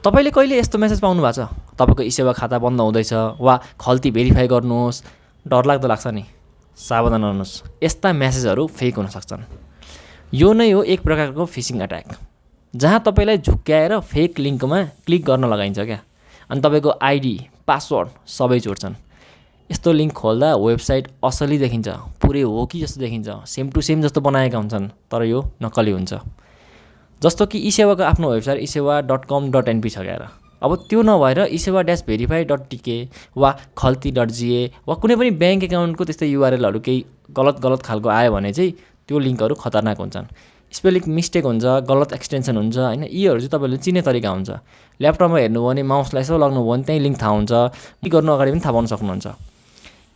तपाईले कहिले यस्तो मेसेज पाउनु भएको छ तपाईको ई-सेवा खाता बन्द हुँदैछ वा खल्ती भेरिफाई गर्नुहोस् डरलाग्दो लाग्छ नि सावधान रहनुहोस् यस्ता मेसेजहरू फेक हुन सक्छन् यो नै हो एक प्रकारको फिशिङ अट्याक जहाँ तपाईलाई झुक्क्याएर फेक लिङ्कमा क्लिक गर्न लगाइन्छ क्या अनि तपाईको आइडी पासवर्ड सबै चोर्छन् यस्तो लिङ्क खोल्दा वेबसाइट असली देखिन्छ पुरै हो कि जस्तो देखिन्छ सेम टु सेम जस्तो बनाएका हुन्छन् तर यो नक्कली हुन्छ जस्तो कि ई-सेवाको आफ्नो वेबसाइट esewa.com.np छ क्या अब त्यो नभएर esewa-verify.tk वा khalti.ga वा कुनै पनि ब्याङ्क एकाउन्टको त्यस्तै युआरएलहरू केही गलत खालको आयो भने चाहिँ त्यो लिङ्कहरू खतरनाक हुन्छन् स्पेलिङ मिस्टेक हुन्छ गलत एक्सटेन्सन हुन्छ हैन यीहरू चाहिँ तपाईले चिन्ने तरिका हुन्छ ल्यापटपमा हेर्नु भने माउसलाई यसो लाग्नु भने त्यही लिङ्क थाहा हुन्छ क्लिक गर्नु अगाडि पनि थाहा पाउन सक्नुहुन्छ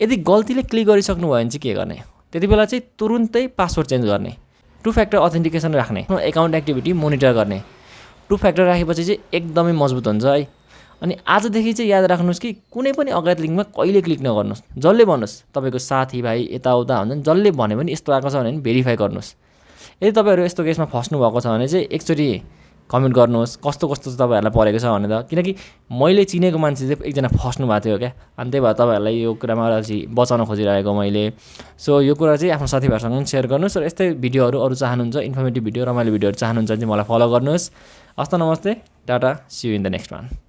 यदि गल्तीले क्लिक गरिसक्नु भयो भने चाहिँ के गर्ने त्यतिबेला चाहिँ तुरुन्तै पासवर्ड चेन्ज गर्ने टु फ्याक्टर अथेन्टिकेसन राख्ने एकाउन्ट एक्टिभिटी मोनिटर गर्ने टु फ्याक्टर राखेपछि चाहिँ एकदमै मजबुत हुन्छ है अनि आजदेखि चाहिँ याद राख्नुस् कि कुनै पनि अज्ञात लिङ्कमा कहिले क्लिक नगर्नुस् जसले भन्नुस् तपाईको साथीभाइ यताउता हुन्छन् जसले भने पनि यस्तो आएको छ भने भेरिफाई गर्नुस् यदि तपाईहरु यस्तो केसमा फस्नु भएको छ भने चाहिँ एकचोटी कमेन्ट गर्नुहोस् कस्तो तपाईहरुलाई परेको छ भनेर किनकि मैले चिनेको मान्छे चाहिँ एकजना फस्नु भएको थियो क्या अनि त्यही भएर तपाईहरुलाई यो कुरामा चाहिँ बचाउन खोजिरहेको मैले सो यो कुरा चाहिँ आफ्नो साथीभाइसँग पनि शेयर गर्नुस् र यस्तै भिडियोहरु अरु चाहनुहुन्छ इन्फर्मेटिभ भिडियो रमाइलो भिडियोहरु चाहनुहुन्छ भने चाहिँ मलाई फलो गर्नुस् हस्त नमस्ते tata see you in the next one